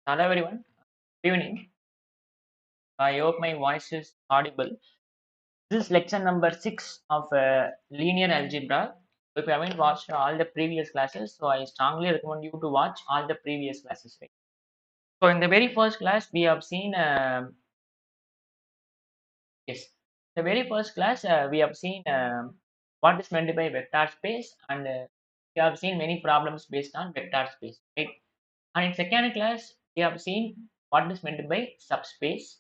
Hello everyone. Good evening. I hope my voice is audible. This is lecture number 6 of linear algebra. If you haven't watched all the previous classes, so I strongly recommend you to watch all the previous classes. Right? So in the very first class, we have seen yes, the very first class we have seen what is meant by vector space, and we have seen many problems based on vector space. Right? And in second class, we have seen what is meant by subspace.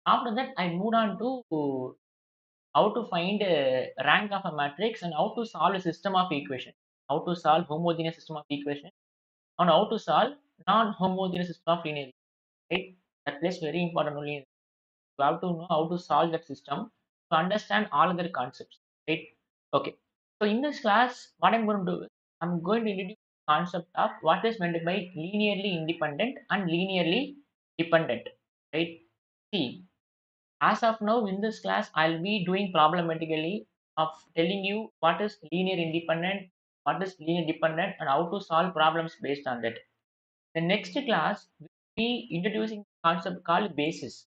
After that, I moved on to how to find rank of a matrix and how to solve a system of equation, how to solve homogeneous system of equation, and how to solve non-homogeneous system of linear equation. Right? That plays very important only. You have to know how to solve that system to understand all other concepts. Right? Okay. So in this class, what I'm going to do is I'm going to introduce the concept of what is meant by linearly independent and linearly dependent. Right? See, as of now, in this class, I'll be doing problematically of telling you what is linear independent, what is linear dependent, and how to solve problems based on that. The next class will be introducing a concept called basis.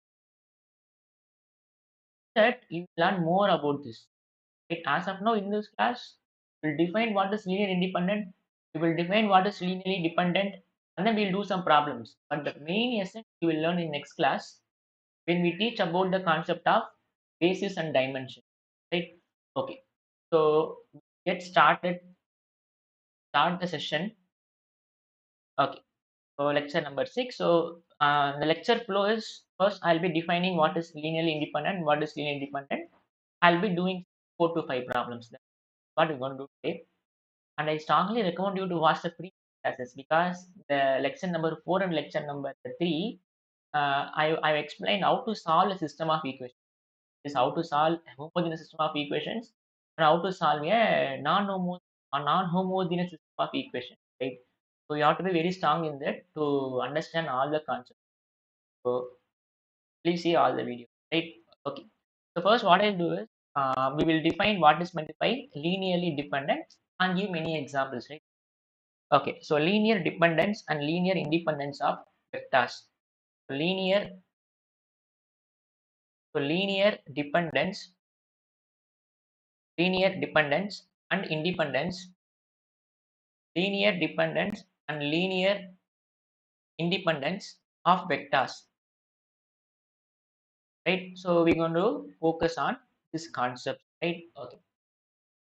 That you will learn more about this. Right? As of now, in this class, we'll define what is linear independent, we will define what is linearly dependent, and then we'll do some problems. But the main essence you will learn in next class when we teach about the concept of basis and dimension, right? Okay, so get started. Start the session. Okay, so lecture number 6. So the lecture flow is first I'll be defining what is linearly independent, what is linear dependent. I'll be doing 4 to 5 problems. That's what we're going to do today. And I strongly recommend you to watch the previous classes because the lecture number 4 and lecture number 3, I've explained how to solve a system of equations. Is how to solve a homogeneous system of equations and how to solve a non-homogeneous system of equations, right? So you have to be very strong in that to understand all the concepts. So please see all the videos, right? Okay. So first, what I'll do is we will define what is meant by linearly dependent and give many examples, right? Okay. So linear dependence and linear independence of vectors. Linear, so linear dependence and independence, linear dependence and linear independence of vectors, right? So we're going to focus on this concept, right? Okay,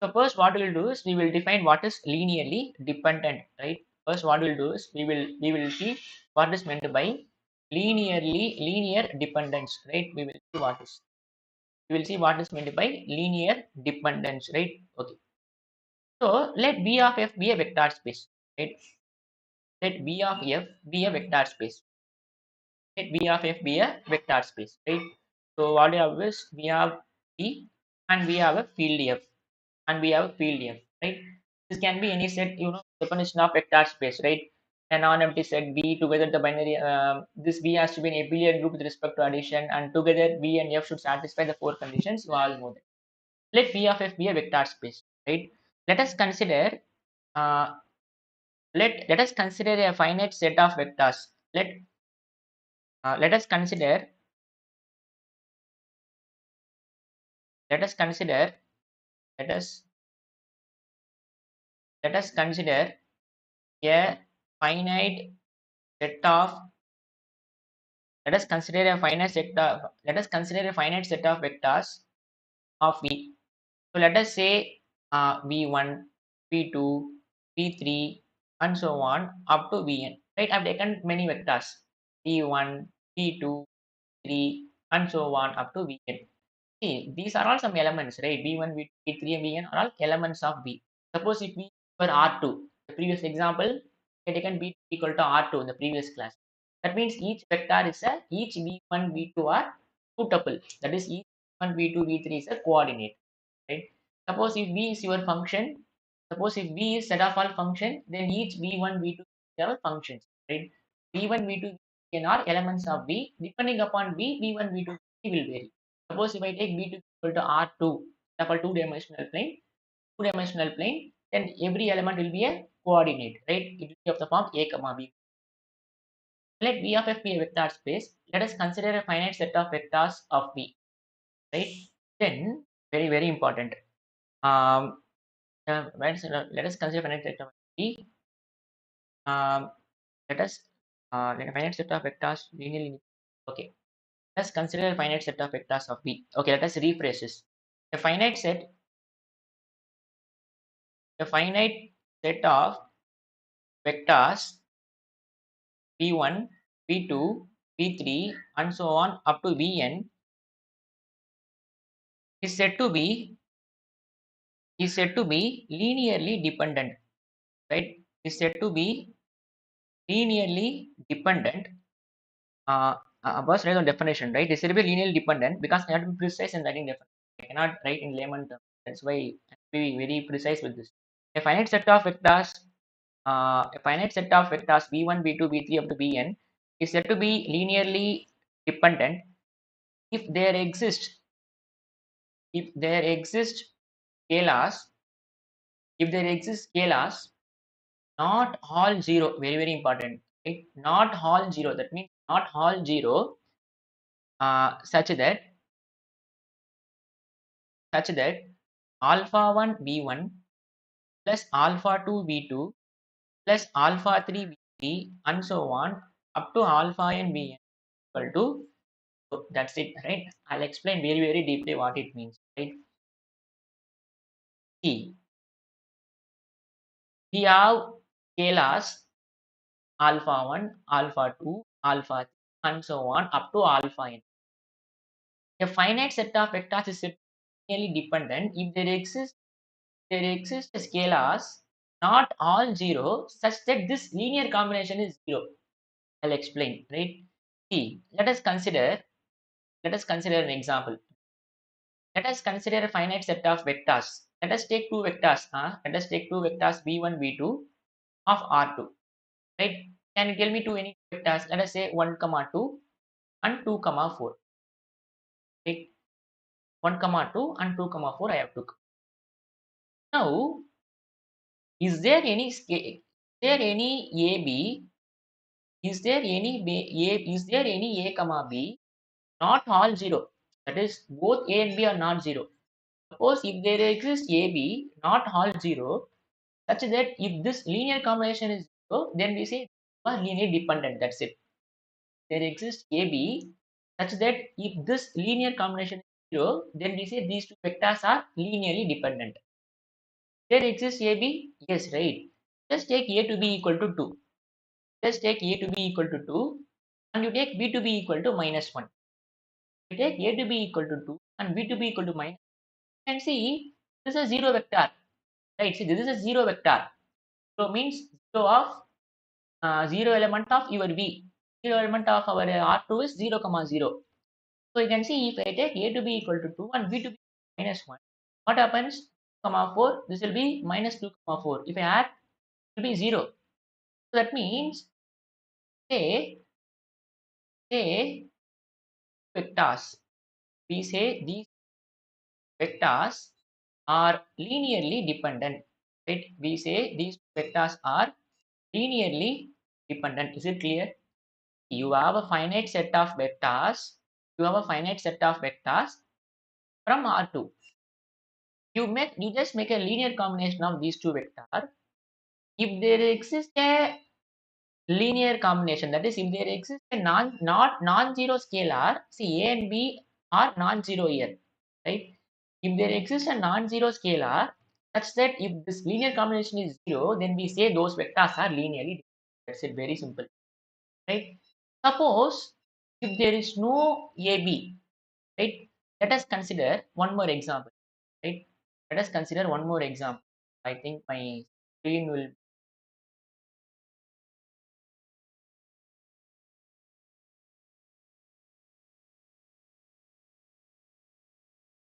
so first what we'll do is we will define what is linearly dependent, right? First what we'll do is we will see what is meant by linear dependence, right? We will see what is meant by linear dependence, right? Okay, so let b of f be a vector space, right? Let b of f be a vector space. Let V of f be a vector space, right? So what we have is we have V and we have a field F and we have a field F, right? This can be any set, definition of vector space, right? A non-empty set V together the binary. This V has to be an abelian group with respect to addition, and together V and F should satisfy the 4 conditions. You all know that. Let V of f be a vector space, right? Let us consider. Uh, let us consider a finite set of vectors. Let us consider let us consider let us let us consider a finite set of let us consider a finite set of vectors of v. So let us say v1, v2, v3, and so on up to vn, right? I've taken many vectors v1, v2, 3, and so on up to vn. See, these are all some elements, right? V1, V2, V3, and Vn are all elements of V. Suppose if V were R2, the previous example, we had taken B equal to R2 in the previous class. That means each V1, V2 are two tuple. That is each V1, V2, V3 is a coordinate, right? Suppose if V is your function, suppose if V is set of all function, then each V1, V2 are functions, right? V1, V2, Vn are elements of V. Depending upon V, V1, V2, V3 will vary. Suppose if I take B2 equal to R2, for two-dimensional plane, then every element will be a coordinate, right? It will be of the form A, B. Let V of f be a vector space. Let us consider a finite set of vectors of V, right? Then, very, very important. Let us consider finite set of V. Um, let us let a finite set of vectors linearly. Okay, let's consider a finite set of vectors of V. Okay, let us rephrase this. A finite set, a finite set of vectors V1, V2, V3, and so on up to Vn is said to be linearly dependent, right? Is said to be linearly dependent. First write the definition, right? It should be linearly dependent because I have to be precise in writing definition. I cannot write in layman terms. That's why I have to be very precise with this. A finite set of vectors, v1, v2, v3 up to vn is said to be linearly dependent if there exist scalars, if there exist scalars, not all zero, very, very important, right? Not all zero. That means not all zero, such that alpha 1 v1 plus alpha 2 v2 plus alpha 3 v3 and so on up to alpha n vn equal to, so that's it, right? I'll explain very, very deeply what it means, right? See, we have scalars alpha 1, alpha 2, alpha 3 and so on up to alpha n. A finite set of vectors is linearly dependent if there exist scalars not all zero such that this linear combination is zero. I'll explain, right? See, let us consider an example. Let us consider a finite set of vectors. Let us take two vectors. Let us take two vectors v1, v2 of R2. Right? Can you tell me two any vectors? Let us say 1, 2 and 2, 4. Right? 1, 2 and 2, 4 I have took. Now, is there any scale? Is there any AB? Is there any is there any A comma B? Not all zero. That is both A and B are not zero. Suppose if there exists AB not all zero, such that if this linear combination is zero, then we say they are linearly dependent. That's it. There exists AB such that if this linear combination is zero, then we say these two vectors are linearly dependent. There exists AB? Yes, right. Just take A to be equal to 2. Just take A to be equal to 2 and you take B to be equal to minus 1. You take A to be equal to 2 and B to be equal to minus 1 and see this is a zero vector. Right, see this is a zero vector. So means zero of zero element of your V. Zero element of our R2 is 0, 0. So you can see if I take A to be equal to 2 and B to be minus 1, what happens? 4, this will be minus 2, 4. If I add, it will be 0. So that means say vectors. We say these vectors are linearly dependent. Right? We say these vectors are linearly dependent. Is it clear? You have a finite set of vectors. You have a finite set of vectors from R2. You just make a linear combination of these two vectors. If there exists a linear combination, that is, if there exists a not non-zero scalar, see A and B are non-zero here, right? If there exists a non-zero scalar, such that if this linear combination is zero, then we say those vectors are linearly dependent. That's it, very simple, right? Suppose if there is no AB, right? Let us consider one more example, right? Let us consider one more example. I think my screen will.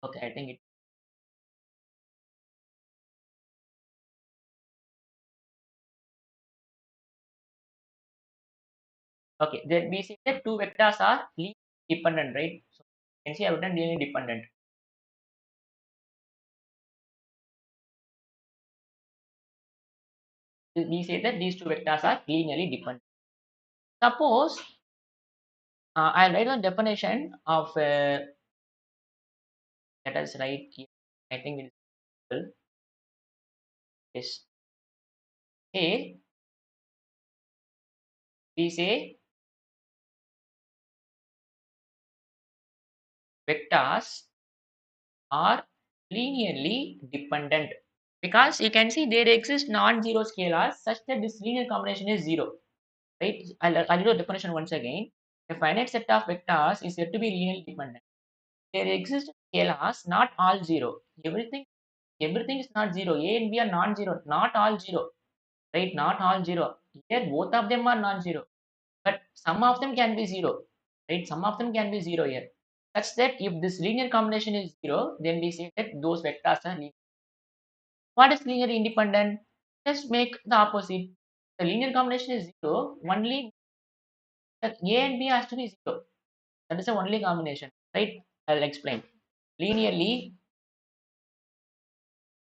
Okay, I think it. Okay, then we see that two vectors are linearly dependent, right? So you can see I've written linearly dependent. We say that these two vectors are linearly dependent. Suppose I'll write the definition of let us write here. I think it is A. We say vectors are linearly dependent because you can see there exist non-zero scalars such that this linear combination is zero. Right? I'll do the definition once again. A finite set of vectors is said to be linearly dependent. There exist scalars, not all zero. Everything is not zero. A and B are non-zero, not all zero. Right? Not all zero. Here both of them are non-zero, but some of them can be zero. Right? Some of them can be zero here. Such that if this linear combination is zero, then we say that those vectors are linear. What is linear independent? Just make the opposite. The linear combination is zero. Only that A and B has to be zero. That is the only combination, right? I'll explain. Linearly,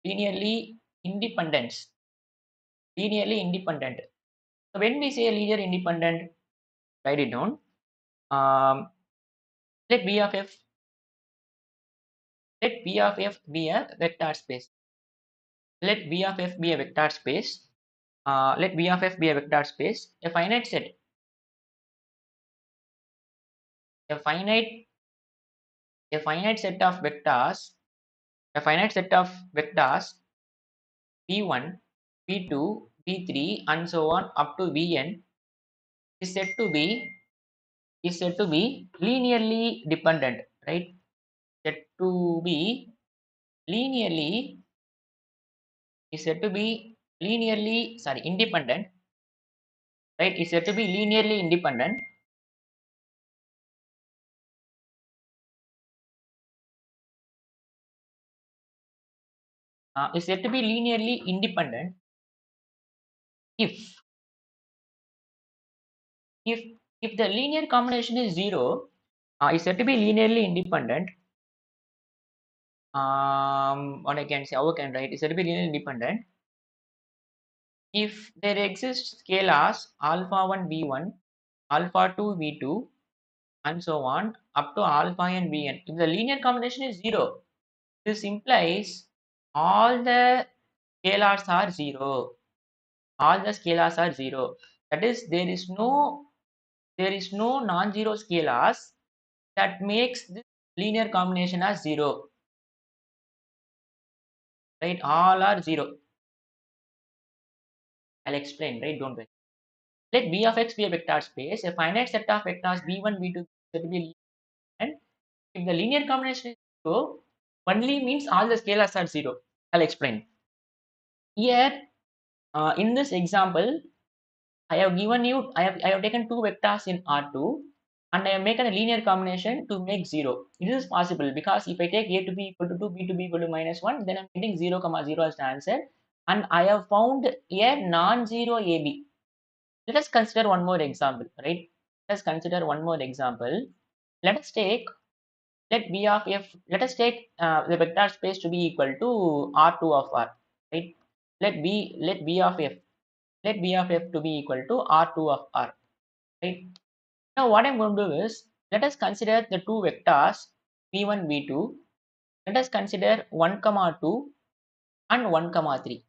linearly independence, linearly independent. So when we say linear independent, write it down. Um, let B of F, let B of F be a vector space. Let B of F be a vector space. Let B of F be a vector space. A finite, a finite set of vectors, a finite set of vectors V1, V2, V3, and so on up to Vn is said to be linearly dependent, right? Said to be linearly is said to be linearly independent, right? Is said to be linearly independent. Is said to be linearly independent if if if the linear combination is zero. Is said to be linearly independent. What I can say, how I can write is said to be linearly independent if there exist scalars alpha 1 v1, alpha 2 v2, and so on up to alpha and vn. If the linear combination is zero, this implies all the scalars are zero. All the scalars are zero. That is, there is no non-zero scalars that makes this linear combination as zero. Right? All are zero. I'll explain. Right? Don't worry. Let B of x be a vector space. A finite set of vectors v1, v2 will be and if the linear combination is zero, only means all the scalars are zero. I'll explain. Here, in this example, I have given you, I have taken two vectors in R2 and I have taken a linear combination to make 0. This is possible because if I take A to be equal to 2, B to be equal to minus 1, then I'm getting 0, comma 0 as the answer. And I have found a non-zero AB. Let us consider one more example, right? Let us consider one more example. Let us take let B of F, let us take the vector space to be equal to R2 of R, right? Let B of F, let B of F to be equal to R2 of R, right? Now what I'm going to do is, let us consider the two vectors V1, V2. Let us consider 1, comma 2 and 1, comma 3.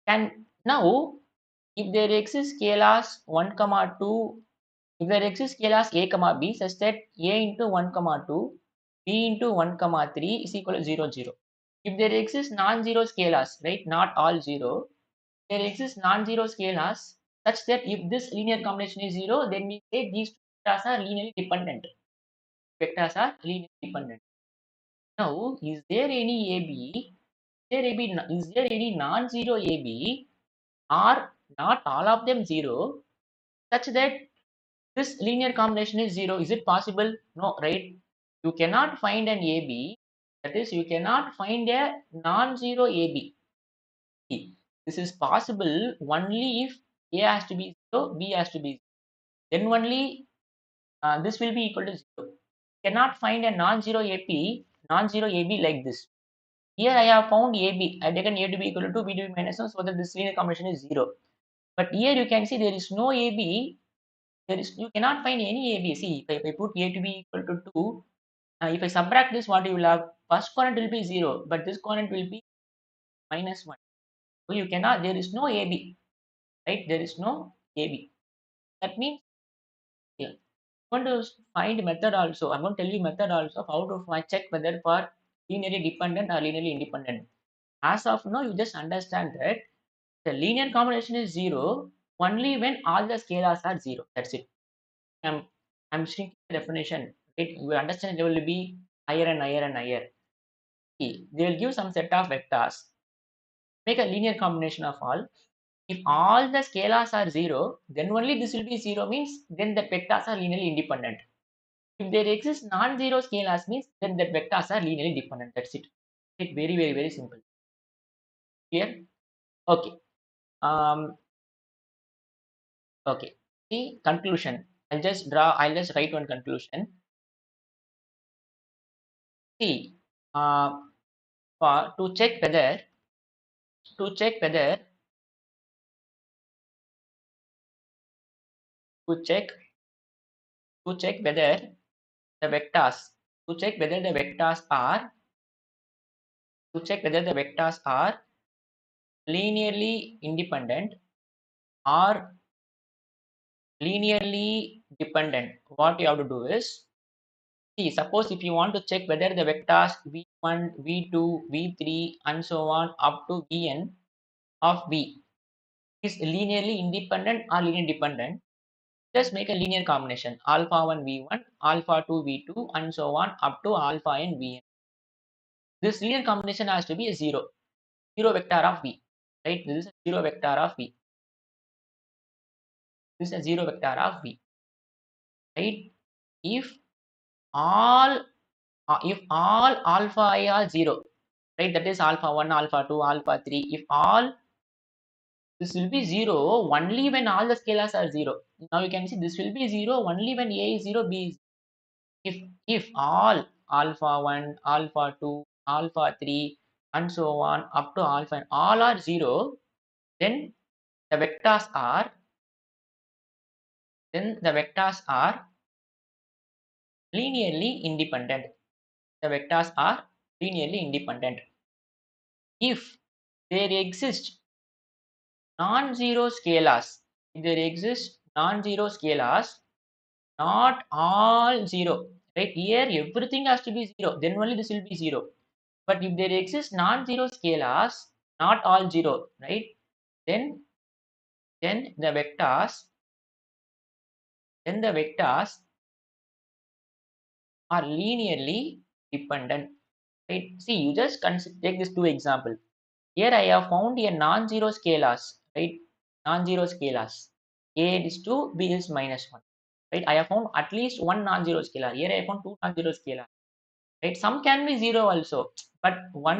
And now, if there exist scalars 1, comma 2, if there exist scalars a comma b such that a into 1 comma 2, b into 1 comma 3 is equal to 0 0. If there exist non-zero scalars, right, not all 0, there exist non-zero scalars such that if this linear combination is 0, then we say these two vectors are linearly dependent. Vectors are linearly dependent. Now, is there any AB? Is there any non-zero AB? Are not all of them 0 such that this linear combination is 0? Is it possible? No, right? You cannot find an AB, that is, you cannot find a non-zero AB. This is possible only if A has to be 0, B has to be 0. Then only this will be equal to 0. You cannot find a non-zero AB like this. Here I have found AB. I have taken A to be equal to 2, B to be minus 1, so that this linear combination is 0. But here you can see there is no AB. you cannot find any AB. See, if I put A to be equal to 2, if I subtract this, what you will have? First quadrant will be 0, but this quadrant will be minus 1. So you cannot, there is no AB, right? There is no AB. That means, yeah, I'm going to find method also. I'm going to tell you method also of how to check whether for linearly dependent or linearly independent. As of now, you just understand that the linear combination is 0 only when all the scalars are 0. That's it. I'm, I'm shrinking the definition. Right? You will understand it will be higher and higher and higher. See, they will give some set of vectors. Make a linear combination of all. If all the scalars are 0, then only this will be 0 means then the vectors are linearly independent. If there exist non-zero scalars means then the vectors are linearly dependent. That's it. It's very, very, very simple. Clear? Okay. Um, okay. The conclusion. I'll just write one conclusion. See, for to check whether to check to check whether the vectors to check whether the vectors are to check whether the vectors are linearly independent or linearly dependent. What you have to do is, see, suppose if you want to check whether the vectors v1, v2, v3 and so on up to vn of v is linearly independent or linear dependent, just make a linear combination alpha 1 v1, alpha 2 v2 and so on up to alpha n vn. This linear combination has to be a zero vector of v, right? This is a zero vector of v. This is a zero vector of v, right? If all alpha I are 0, right? That is alpha 1, alpha 2, alpha 3. If all this will be 0 only when all the scalars are 0. Now you can see this will be 0 only when A is 0, B is 0. If all alpha 1, alpha 2, alpha 3 and so on up to alpha n all are 0, then the vectors are linearly independent. The vectors are linearly independent. If there exist non-zero scalars, if there exist non-zero scalars, not all 0, right? Here everything has to be 0, then only this will be 0. But if there exist non-zero scalars, not all 0, right? Then the vectors are linearly dependent, right? See, you just take this two example. Here I have found a non-zero scalars, right? Non-zero scalars. A is 2, B is minus 1. Right? I have found at least one non-zero scalar. Here I found two non-zero scalar. Right? Some can be 0 also, but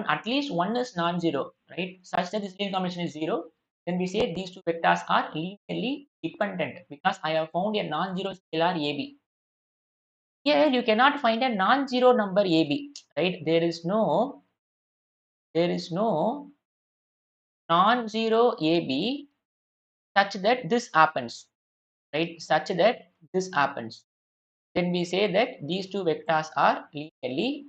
at least one is non-zero, right? Such that this linear combination is 0. Then we say these two vectors are linearly dependent because I have found a non-zero scalar AB. Here you cannot find a non-zero number AB, right? There is no non-zero AB such that this happens, right? Such that this happens. Then we say that these two vectors are linearly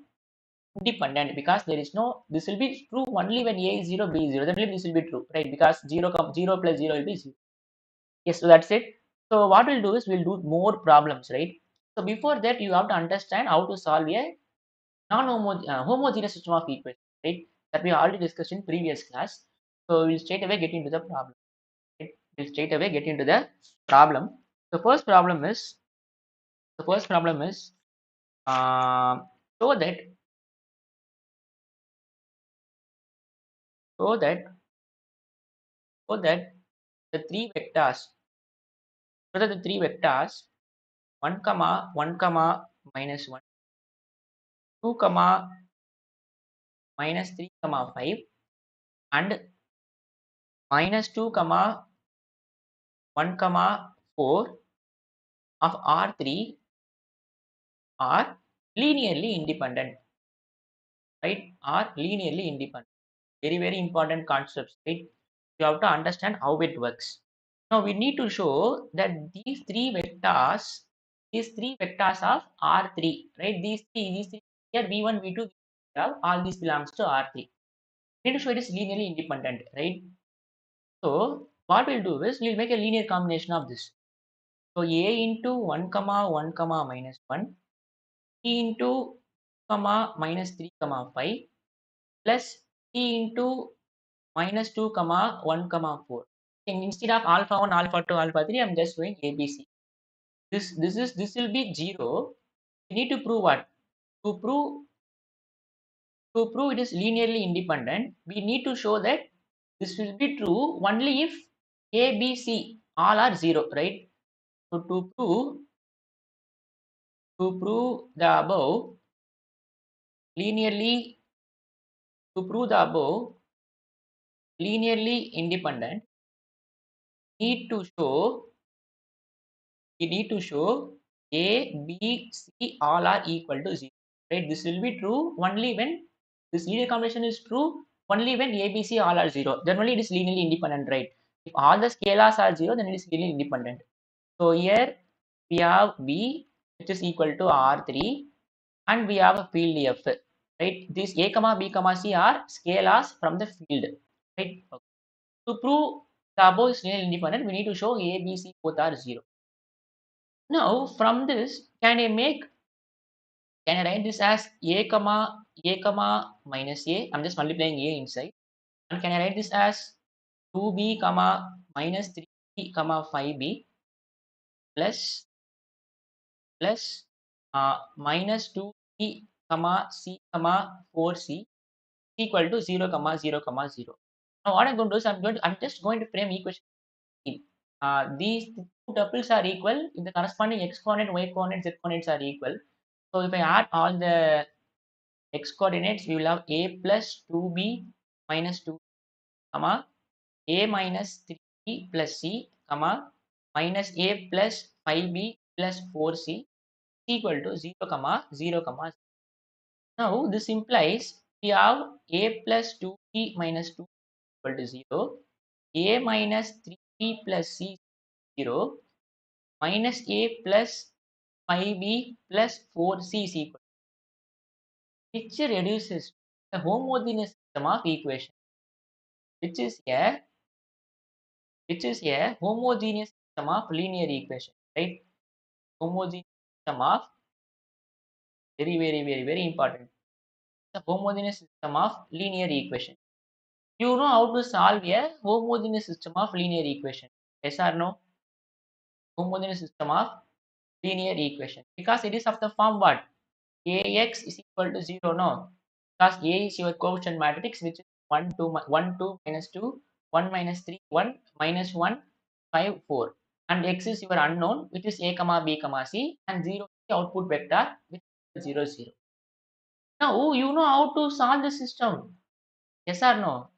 independent because there is no, this will be true only when A is 0, B is 0. Then this will be true, right? Because 0 plus 0 will be 0. Yes, so that's it. So what we'll do is we'll do more problems, right? So before that, you have to understand how to solve a homogeneous system of equations, right? That we already discussed in previous class. So we'll straight away get into the problem. Right? We'll straight away get into the problem. The first problem is uh, show that so that so that the three vectors the three vectors 1 comma 1 comma minus 1, 2 comma minus 3 comma 5 and minus 2 comma 1 comma 4 of R3 are linearly independent, right? Are linearly independent. Very, very important concepts, right? You have to understand how it works. Now we need to show that these three vectors of R3, right? These three here V1, V2, V3, all these belongs to R3. We need to show it is linearly independent, right? So what we'll do is we'll make a linear combination of this. So A into 1 comma 1 comma minus 1, B into comma minus 3 comma 5 plus C into minus 2 comma 1 comma 4. And instead of alpha 1, alpha 2, alpha 3, I'm just doing ABC. This will be 0. We need to prove what? To prove it is linearly independent, we need to show that this will be true only if A, B, C all are 0, right? So to prove the above linearly to prove the above linearly independent, need to show we need to show A, B, C all are equal to 0. Right? This will be true only when this linear combination is true only when A, B, C all are 0. Then only it is linearly independent, right? If all the scalars are 0, then it is linearly independent. So here we have B, which is equal to R3, and we have a field F. Right? These A, comma B, comma C are scalars from the field. Right? Okay. To prove the above is linearly independent, we need to show A, B, C both are 0. Now from this, can I write this as A comma minus A? I'm just multiplying A inside. And can I write this as 2B comma minus 3B comma 5B plus minus 2B comma C comma 4C equal to 0 comma 0 comma 0. Now what I'm going to do is I'm just going to frame equation. These two tuples are equal if the corresponding x coordinate, y coordinate, z coordinates are equal. So if I add all the x coordinates, we will have a plus 2b minus 2 comma a minus 3b plus c comma minus a plus 5b plus 4c equal to 0 comma 0 comma 0. Now this implies we have a plus 2b minus 2 equal to 0, a minus 3b plus c 0, minus a plus 5b plus 4c is equal. Which reduces the homogeneous system of equation, which is a homogeneous system of linear equation, right? Homogeneous system of very important. The homogeneous system of linear equation. You know how to solve a homogeneous system of linear equation? Yes or no? Homogeneous system of linear equation, because it is of the form what? Ax is equal to 0, no? Because A is your quotient matrix, which is 1, 2, 1, 2, minus 2, 1, minus 3, 1, minus 1, 5, 4. And x is your unknown, which is A, comma B, comma C, and 0 is the output vector, which is 0, 0. Now, you know how to solve the system. Yes or no?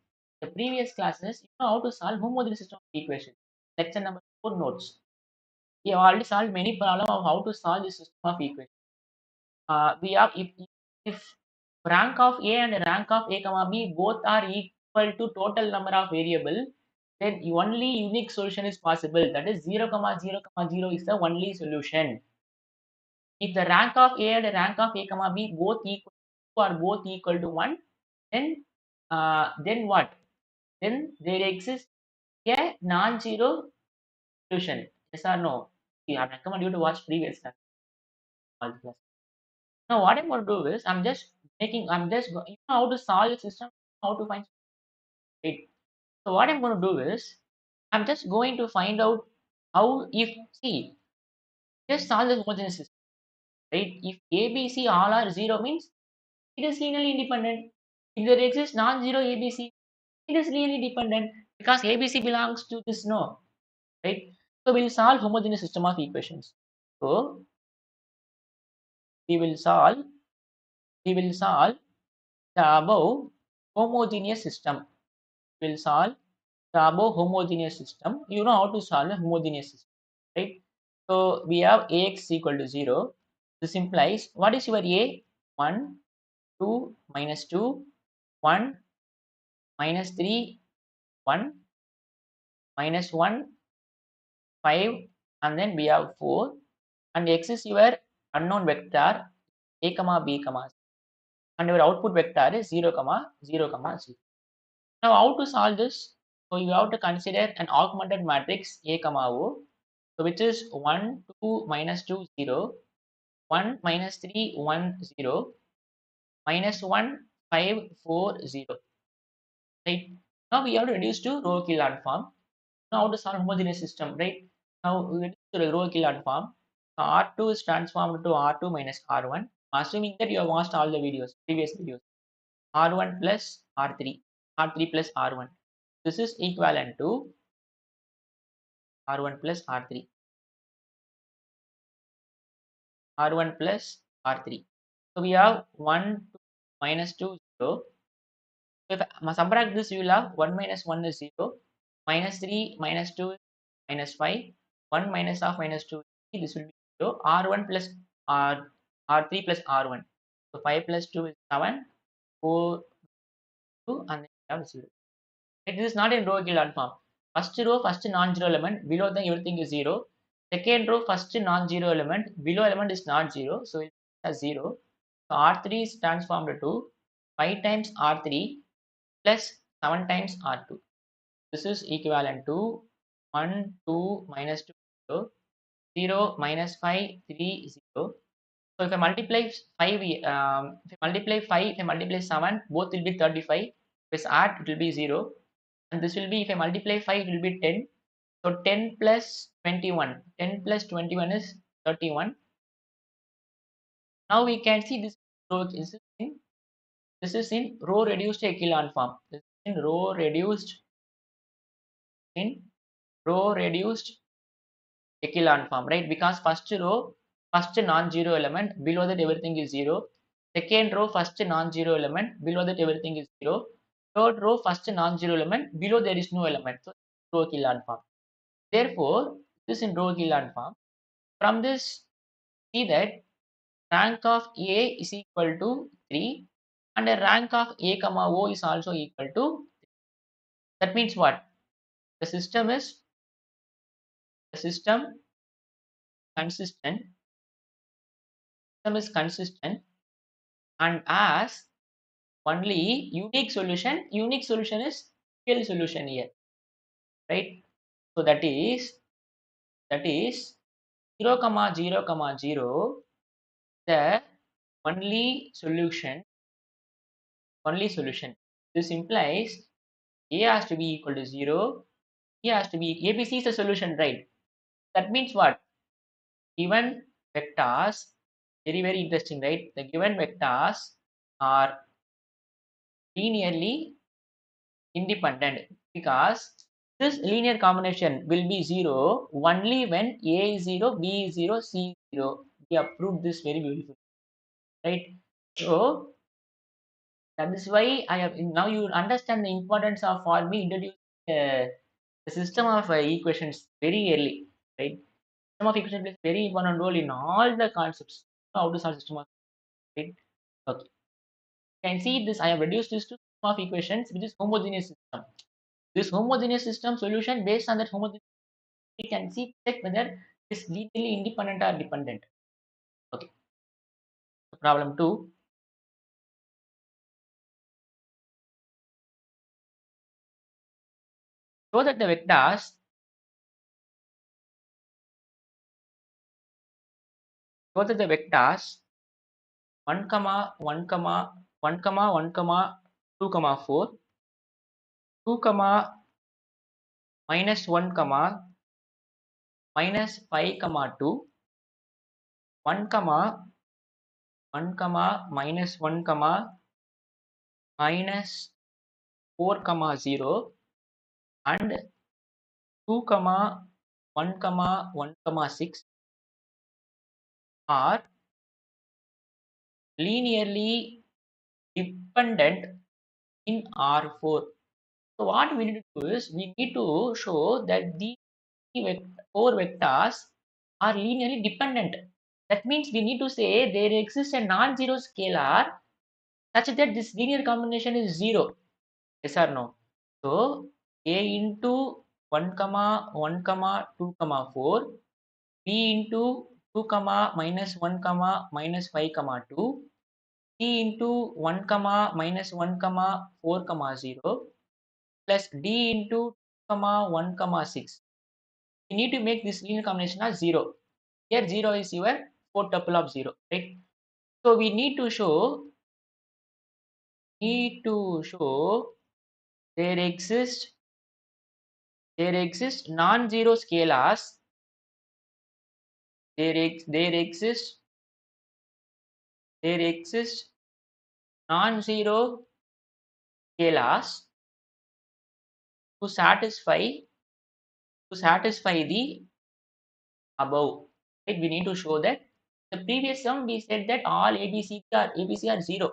The previous classes, you know how to solve homogeneous system equation. Lecture number 4 notes. We have already solved many problems of how to solve this system of equation. We have if rank of A and rank of A comma B both are equal to total number of variable, then only unique solution is possible. That is 0 comma 0 comma 0 is the only solution. If the rank of A and rank of A comma B both equal to 1, then what? Then there exists a non-zero solution. Yes or no? I recommend you to watch previous class. Now what I'm going to do is you know how to solve the system, how to find it. So what I'm going to do is I'm just going to find out how if see just solve the homogeneous system, right? If A, B, C all are 0 means it is linearly independent. If there exists non-zero A, B, C, it is linearly dependent because A, B, C belongs to this no, right? So we'll solve homogeneous system of equations. So we will solve the above homogeneous system. Will solve the above homogeneous system. You know how to solve a homogeneous system, right? So we have Ax equal to 0. This implies what is your A? 1, 2, minus 2, 1, minus 3, 1, minus 1, 5, and then we have 4, and x is your unknown vector a comma b comma c, and your output vector is 0 comma 0 comma 0. Now how to solve this? So you have to consider an augmented matrix a comma o, so which is 1 2 minus 2 0, 1 minus 3 1 0, minus 1 5 4 0. Right? Now we have to reduce to row echelon form. Now how to solve homogeneous system, right? Now we reduce to the row echelon form. R2 is transformed to R2 minus R1. Assuming that you have watched all the videos, previous videos. R1 plus R3, R3 plus R1. This is equivalent to R1 plus R3, R1 plus R3. So we have 1 2 minus 2 0. So if I subtract this, you will have 1 minus 1 is 0, minus 3 minus 2 is minus 5, 1 minus half minus 2, this will be 0, R1 plus R3 plus R1. So 5 plus 2 is 7, 4, 2, and then we have 0. It is not in row echelon form. First row, first non-zero element, below them everything is 0. Second row, first non-zero element, below element is not 0, so it has 0. So R3 is transformed to 5 times R3 plus 7 times R2. This is equivalent to 1, 2, minus 2, 0, 0, minus 5, 3, 0. So if I multiply 5, if I multiply 5, if I multiply 7, both will be 35. If I add, it will be 0. And this will be, if I multiply 5, it will be 10. So 10 plus 21. 10 plus 21 is 31. Now we can see this row. This is in row reduced echelon form. This is in row reduced echelon form, right? Because first row, first non-zero element, below that everything is 0. Second row, first non-zero element, below that everything is 0. Third row, first non-zero element, below there is no element. So row echelon form. Therefore, this in row echelon form. From this, see that rank of A is equal to 3, and the rank of A comma O is also equal to. That means what? The system consistent, system is consistent and has only unique solution. Unique solution is real solution here, right? So that is 0 comma 0 comma 0, the only solution. This implies A has to be equal to 0, A has to be, ABC is the solution, right? That means what? Given vectors, very interesting, right? The given vectors are linearly independent, because this linear combination will be 0 only when A is 0, B is 0, C is 0. We have proved this very beautifully, right? So that is why I have, now you understand the importance of, for me, introducing the system of equations very early, right? System of equations plays very important role in all the concepts. How to solve system of, right? Okay. You can see this. I have reduced this to system of equations, which is homogeneous system. This homogeneous system solution, based on that homogeneous, we can see check whether it's linearly independent or dependent. Okay. So problem 2. Show that the vectors 1 comma 1 comma 1 comma 1 comma 2 comma 4, 2 comma minus 1 comma minus 5 comma 2, 1 comma 1 comma minus 1 comma minus 4 comma 0, and 2 comma 1 comma 1 comma 6 are linearly dependent in R4. So what we need to do is we need to show that these four vectors are linearly dependent. That means we need to say there exists a non-zero scalar such that this linear combination is 0. Yes or no? So A into 1 comma 1 comma 2 comma 4, b into 2 comma minus 1 comma minus 5 comma 2, c into 1 comma minus 1 comma 4 comma 0, plus d into 2 comma 1 comma 6. You need to make this linear combination as 0. Here 0 is your fourth tuple of 0, right? So we need to show there exist non-zero scalars. There exist non-zero scalars to satisfy the above. Right? We need to show that the previous sum we said that all ABC are 0.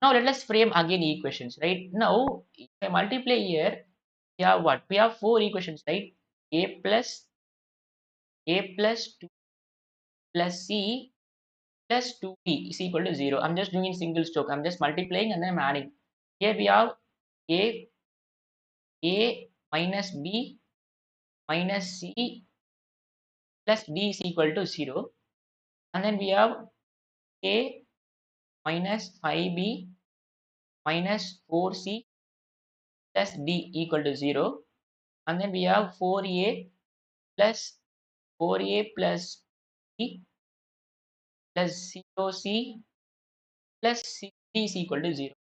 Now let us frame again equations. Right now, if I multiply here, we have what? We have 4 equations, right? A plus 2 plus C plus 2B is equal to 0. I'm just doing in single stroke. I'm just multiplying and then I'm adding. Here we have A, A minus B minus C plus D is equal to 0. And then we have A minus 5B minus 4C plus D equal to 0. And then we have 4A plus B plus 0C plus C is equal to 0,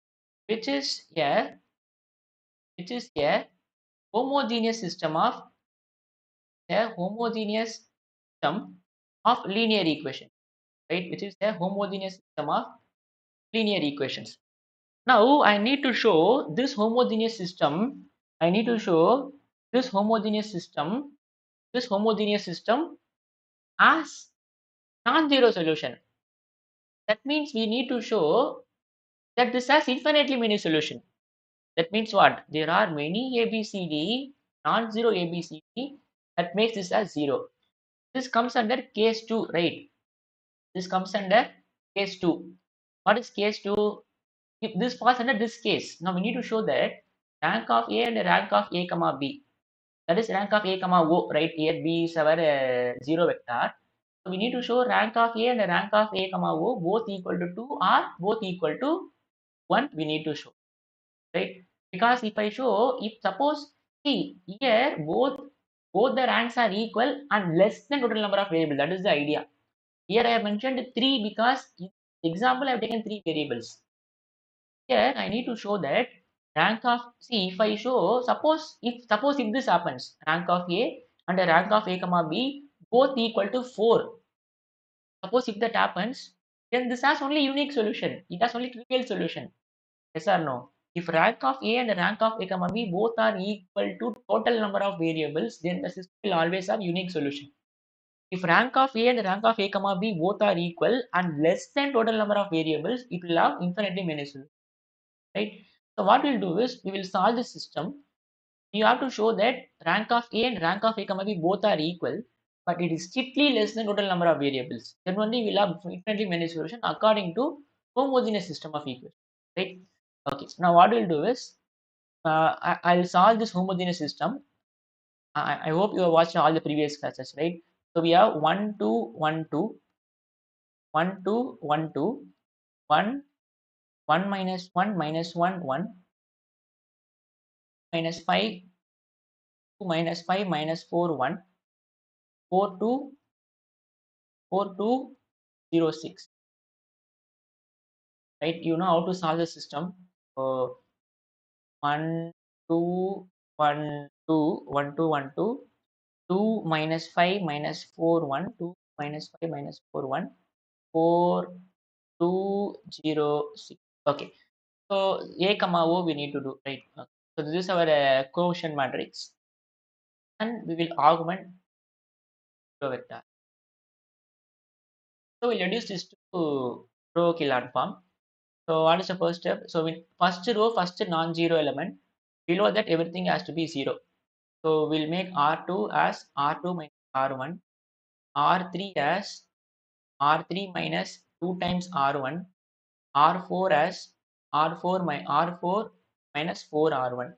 which is a homogeneous system of linear equations, right? Which is a homogeneous system of linear equations. Now I need to show this homogeneous system. I need to show this homogeneous system as non-zero solution. That means we need to show that this has infinitely many solutions. That means what? There are many ABCD, non-zero ABCD that makes this as 0. This comes under case 2, right? This comes under case 2. What is case 2? If this falls under this case, now we need to show that rank of A and rank of A comma B. That is rank of A comma O, right? Here B is our 0 vector. So we need to show rank of A and rank of A comma O both equal to 2 or both equal to 1. We need to show, right? Because if I show, if suppose, see here both the ranks are equal and less than total number of variables. That is the idea. Here I have mentioned 3 because in example I have taken 3 variables. Here I need to show that rank of, see if I show, suppose if this happens, rank of A and the rank of A comma B both equal to 4. Suppose if that happens, then this has only unique solution. It has only trivial solution. Yes or no? If rank of A and rank of A comma B both are equal to total number of variables, then the system will always have unique solution. If rank of A and rank of A comma B both are equal and less than total number of variables, it will have infinitely many solutions, right? So what we'll do is we will solve this system. You have to show that rank of A and rank of A comma B both are equal, but it is strictly less than total number of variables. Then only we'll have infinitely many solutions according to homogeneous system of equations, right? Okay, so now what we'll do is I'll solve this homogeneous system. I hope you have watched all the previous classes, right? So we have 1 2 1 2 1 2 1 2 1 1 minus 1 minus 1 1 minus 5 2 minus 5 minus 4 1 4 2 4 2 0 6, right? You know how to solve the system. So 1 2 1 2 1 2 1 2 2 minus 5 minus 4 1 2 minus 5 minus 4 1 4 2 0 6. Okay, so A comma O we need to do, right? Okay. So this is our quotient matrix, and we will augment row vector. So we'll reduce this to row echelon form. So what is the first step? So in first row, first non-zero element, below that everything has to be 0. So we'll make R2 as R2 minus R1, R3 as R3 minus 2 times R1, R4 as R4 minus 4 R1.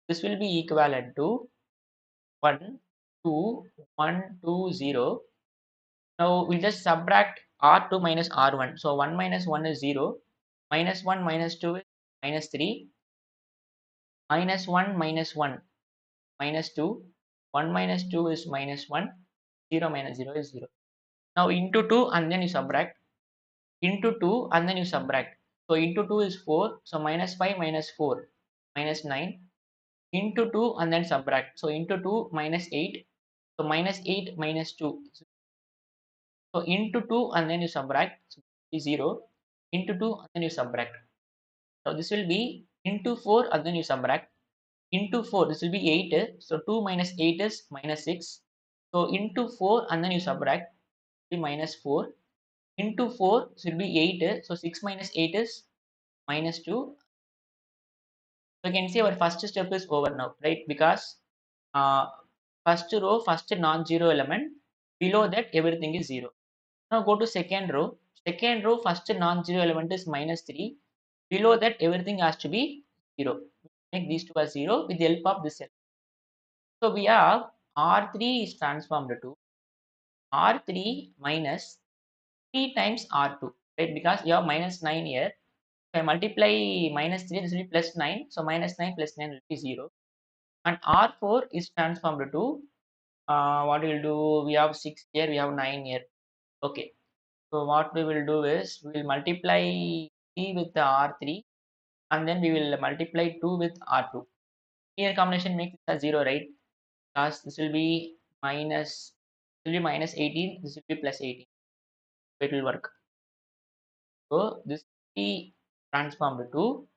This will be equivalent to 1, 2, 1, 2, 0. Now we'll just subtract R2 minus R1. So 1 minus 1 is 0. Minus 1 minus 2 is minus 3. Minus 1 minus 1 minus 2. 1 minus 2 is minus 1. 0 minus 0 is 0. Now into 2 and then you subtract. Into 2 and then you subtract. So into 2 is 4. So minus 5 minus 4 minus 9. Into 2 and then subtract. So into 2 minus 8. So minus 8 minus 2. So into 2 and then you subtract. So is 0. Into 2 and then you subtract. So this will be into 4 and then you subtract. Into 4 this will be 8. So 2 minus 8 is minus 6. So into 4 and then you subtract. Be minus 4. Into 4 this will be 8. So 6 minus 8 is minus 2. So you can see our first step is over now, right? Because uh, first row, first non-zero element, below that everything is 0. Now go to second row. Second row, first non-zero element is minus 3. Below that everything has to be 0. Make these two as 0 with the help of this element. So we have R3 is transformed to R3 minus 3 times R2, right? Because you have minus 9 here. If I multiply minus 3, this will be plus 9. So minus 9 plus 9 will be 0. And R4 is transformed to what we will do, we have 6 here, we have 9 here. Okay, so what we will do is we will multiply 3 with the R3 and then we will multiply 2 with R2. Here combination makes it a 0, right? Because this will be minus, this will be minus 18, this will be plus 18. It will work. So this will be transformed to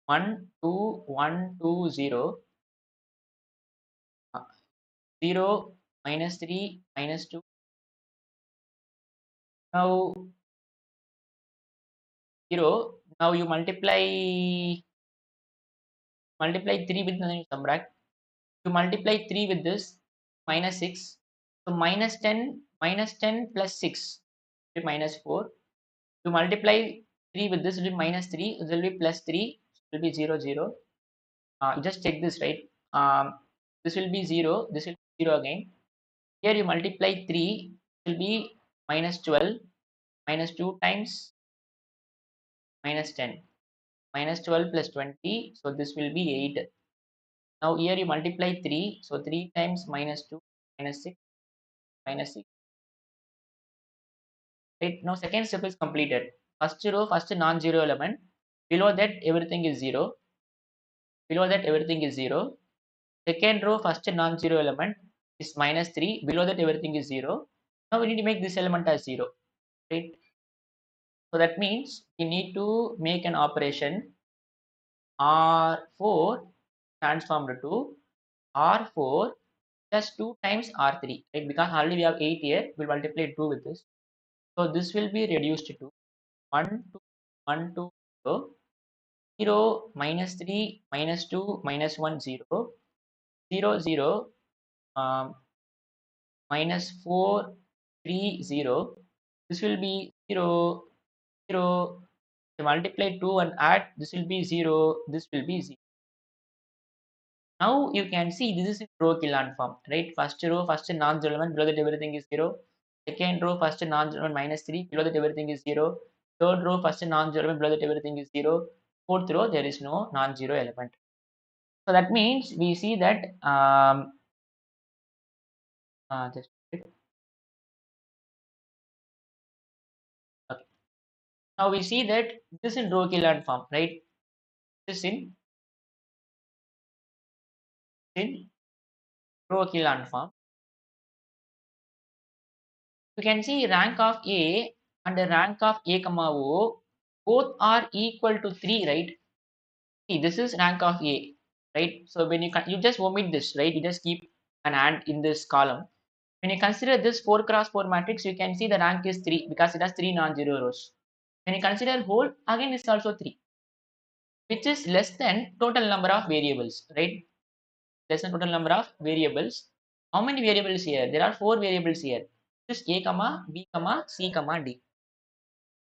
1 2 1 2 0 0 minus 3 minus 2. Now 0. Now you multiply 3 with, then you subtract. You multiply 3 with this, minus 6. So minus 10 plus 6 will be minus 4. You multiply 3 with this, will be minus 3. This will be plus 3. It will be 0 0. You just check this, right? This will be 0. This will be 0 again. Here you multiply 3, it will be minus 12. Minus 2 times minus 10. Minus 12 plus 20. So this will be 8. Now here you multiply 3. So 3 times minus 2, minus 6, minus 6. Right? Now second step is completed. First row, first non-zero element. Below that everything is 0. Below that everything is 0. Second row, first non-zero element is minus 3. Below that everything is 0. Now we need to make this element as 0. Right? So that means we need to make an operation R4 transformed to R4 plus 2 times R3, right? Because already we have 8 here, we'll multiply 2 with this. So this will be reduced to 1 2 1 2 0 0 minus 3 minus 2 minus 1 0 0 0 um, minus 4 3 0. This will be 0 0. To multiply 2 and add, this will be 0, this will be 0. Now you can see this is in row echelon form, right? First row, first non-zero element, below that everything is 0. Second row, first non-zero element minus 3, below that everything is 0. Third row, first non-zero element, below that everything is 0. Fourth row, there is no non-zero element. So that means we see that just okay. Now we see that this in row echelon form, right? This in row echelon form. You can see rank of A and the rank of A comma O both are equal to 3, right? See, this is rank of A, right? So when you just omit this, right? You just keep an and in this column. When you consider this 4 cross 4 matrix, you can see the rank is 3 because it has 3 non-zero rows. When you consider whole, again it's also 3, which is less than total number of variables, right? Less than total number of variables. How many variables here? There are 4 variables here. This is A comma B comma C comma D.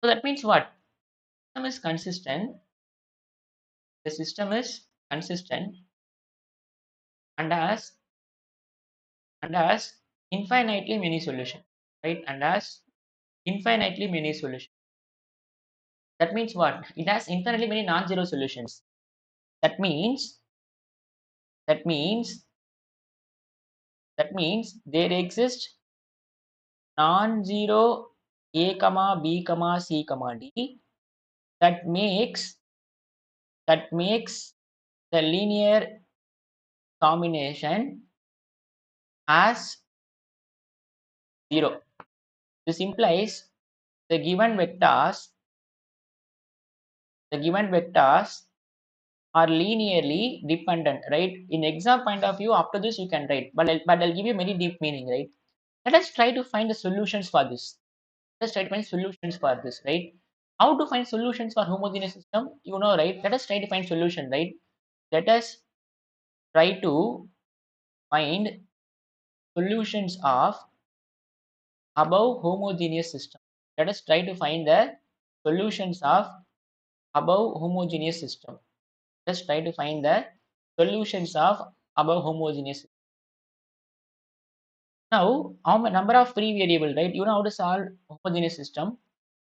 So that means what? System is consistent. The system is consistent and has and has infinitely many solutions, right? And has infinitely many solutions. That means what? It has infinitely many non-zero solutions. That means that means that means there exist non-zero a comma b comma c comma d that makes the linear combination as zero. This implies the given vectors the given vectors are linearly dependent, right? In exam point of view, after this you can write, but I'll give you very deep meaning, right? Let us try to find the solutions for this. Let's try to find solutions for this, right? How to find solutions for homogeneous system? You know, right? Let us try to find solution, right? Let us try to find solutions of above homogeneous system. Let us try to find the solutions of above homogeneous system. Let's try to find the solutions of above homogeneous system. Now, how many number of free variable, right? You know how to solve homogeneous system.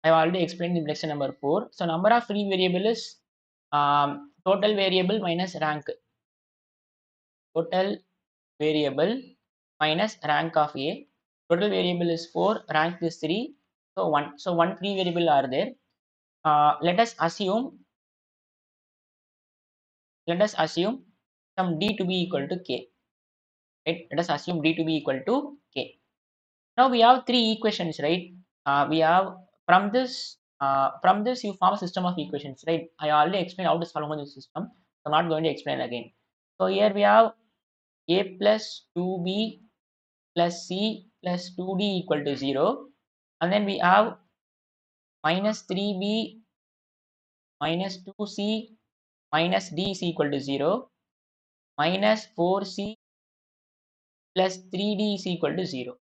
I've already explained in lesson number 4. So, number of free variable is total variable minus rank. Total variable minus rank of A. Total variable is 4, rank is 3. So, 1. So, 1 free variable are there. Let us assume some D to be equal to K. Right? Let us assume D to be equal to K. Now we have three equations, right? We have from this you form a system of equations, right? I already explained how to solve homogeneous system. So I'm not going to explain again. So here we have a plus 2b plus c plus 2d equal to 0, and then we have minus 3b minus 2c minus d is equal to 0, minus 4c plus 3d is equal to 0.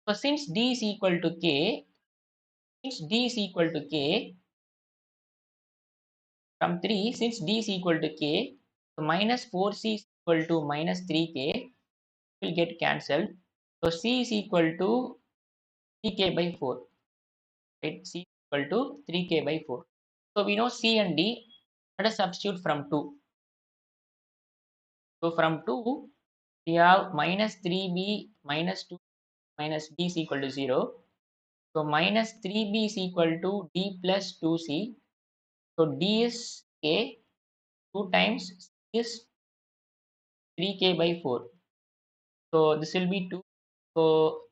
So since d is equal to k, since d is equal to k, from 3, since d is equal to k, so minus 4c is equal to minus 3k will get cancelled. So c is equal to 3k by 4, right? C is equal to 3k by 4. So we know c and d. Let us substitute from 2. So from 2, we have minus 3b minus 2 minus d is equal to 0. So minus 3b is equal to d plus 2c. So d is k, 2 times c is 3k by 4. So this will be 2. So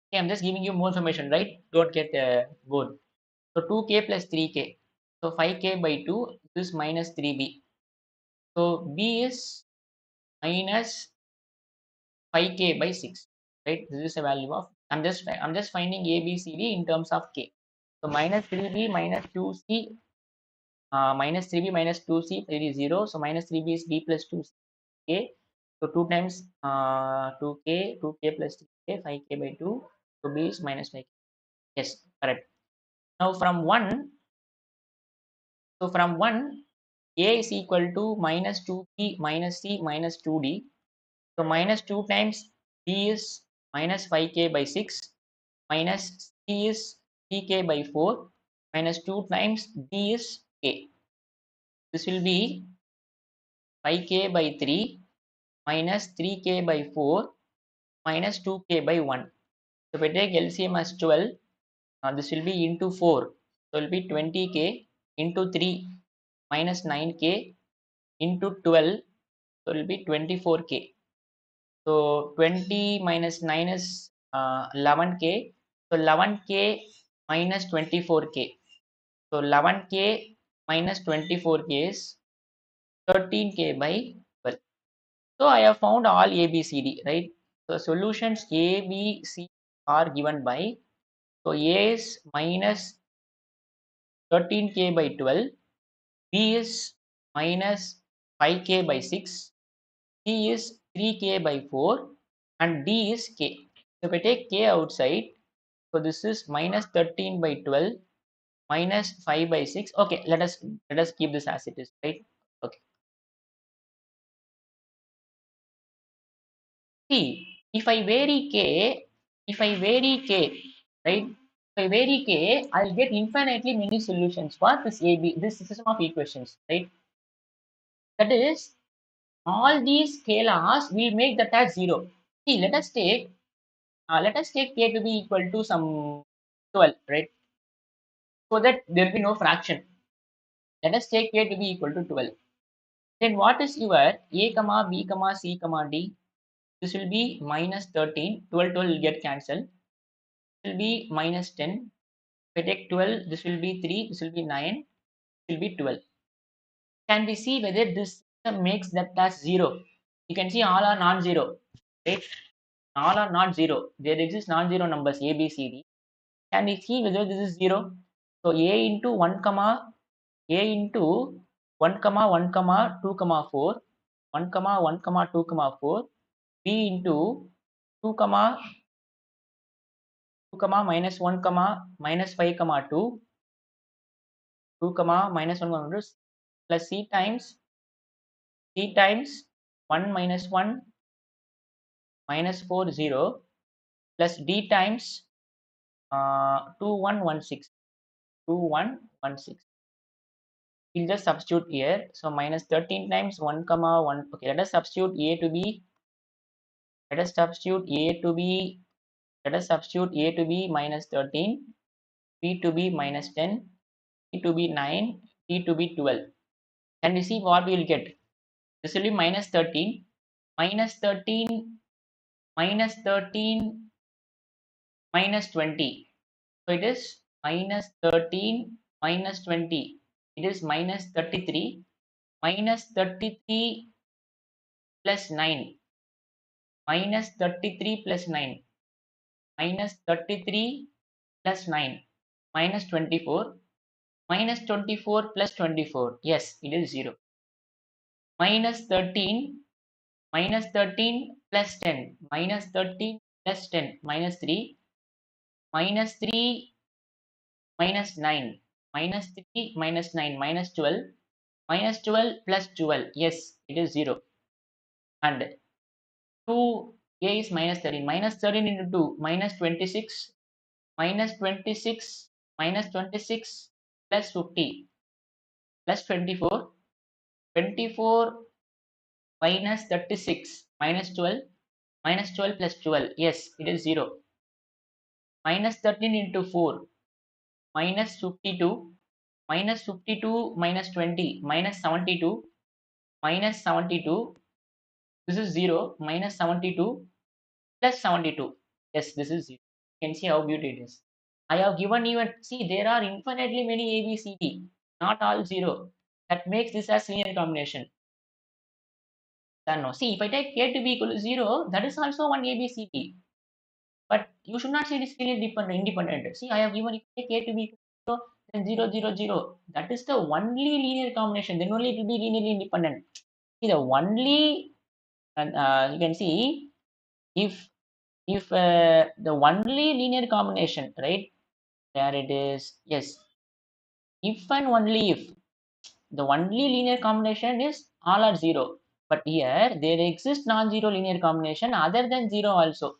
okay, I'm just giving you more information, right? Don't get bored. So 2k plus 3k. So 5k by 2. This is minus 3b. So b is minus 5k by 6. Right? This is a value of. I'm just finding a b c d in terms of k. So minus 3b minus 2c minus 3b minus 2c, it is 0. So minus 3b is b plus 2k. So 2 times 2k, 2k plus 3k, 5k by 2. So b is minus 5k. Yes, correct. Now from 1, so from 1, a is equal to minus 2b minus c minus 2d. So minus 2 times b is minus 5k by 6 minus c is 3k by 4 minus 2 times d is k. This will be 5k by 3 minus 3k by 4 minus 2k by 1. So if I take LCM as 12, this will be into 4. So it will be 20k into 3 minus 9k into 12. So it will be 24k. So 20 minus 9 is 11k. So 11k minus 24k. So 11k minus 24k is 13k by 12. So I have found all A, B, C, D, right? So solutions A, B, C are given by, so A is minus 13k by 12, B is minus 5k by 6, C is 3k by 4, and D is k. So if I take k outside, so this is minus 13 by 12 minus 5 by 6. Okay, let us keep this as it is, right? Okay. See, If I vary k, if I vary k, right? If I vary k, I'll get infinitely many solutions for this AB, this system of equations, right? That is, all these scalars will make that as zero. See, let us take k to be equal to some 12, right? So that there will be no fraction. Let us take k to be equal to 12. Then what is your a comma b comma c comma d? This will be minus 13. 12 will get cancelled. This will be minus 10. If I take 12, this will be 3. This will be 9. This will be 12. Can we see whether this system makes that as 0? You can see all are non-zero, right? All are not zero. There exist non-zero numbers a, b, c, d. Can we see whether this is 0? So a into 1 comma a into 1 comma 1 comma 2 comma 4, 1 comma 1 comma 2 comma 4, b into 2 comma 2 comma minus 1 comma minus 5 comma 2, 2 comma minus 1 comma 2 plus c times 1 minus 1 minus 4 0 plus d times 2116, 2116. We'll just substitute here. So minus 13 times 1 comma 1. Okay, let us substitute a to b. Let us substitute a to b. Let us substitute a to be minus 13, b to be minus 10, c to be 9, d to be 12. And we see what we will get. This will be minus 13, minus 13, minus 13, minus 20. So it is minus 13, minus 20. It is minus 33, minus 33 plus 9, minus 33 plus 9, minus 33 plus 9, minus 24, minus 24 plus 24. Yes, it is 0. Minus 13, minus 13 plus 10, minus 13 plus 10, minus 3, minus 3, minus 9, minus 3, minus 9, minus 12, minus 12 plus 12. Yes, it is 0. And 2a is minus 13. Minus 13 into 2, minus 26, minus 26, minus 26 plus 50 plus 24, 24 minus 36 minus 12, minus 12 plus 12. Yes, it is 0. Minus 13 into 4, minus 52, minus 52 minus 20, minus 72, minus 72. This is 0. Minus 72 plus 72. Yes, this is 0. You can see how beautiful it is. I have given even, see, there are infinitely many ABCD, not all 0. That makes this as linear combination. No. See, if I take k to be equal to 0, that is also one ABCD. But you should not say it is linearly independent. See, I have given if I take k to be equal to 0, then 0, 0, 0. That is the only linear combination. Then only it will be linearly independent. See, the only, you can see, if the only linear combination, right? There it is. Yes. If and only if the only linear combination is all are 0. But here there exists non-zero linear combination other than 0 also.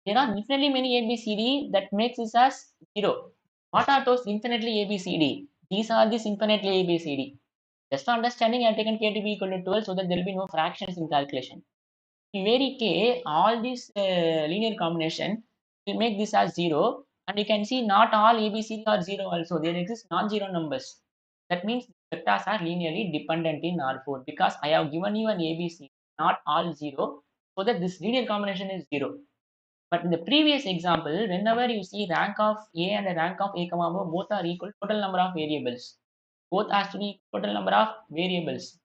There are infinitely many ABCD that makes this as 0. What are those infinitely ABCD? These are this infinitely ABCD. Just for understanding, I have taken k to be equal to 12 so that there will be no fractions in calculation. In vary k, all these linear combination will make this as 0. And you can see not all ABCD are 0 also. There exist non-zero numbers. That means vectors are linearly dependent in R4 because I have given you an ABC, not all 0, so that this linear combination is 0. But in the previous example, whenever you see rank of A and the rank of A comma both are equal total number of variables. Both has to be total number of variables.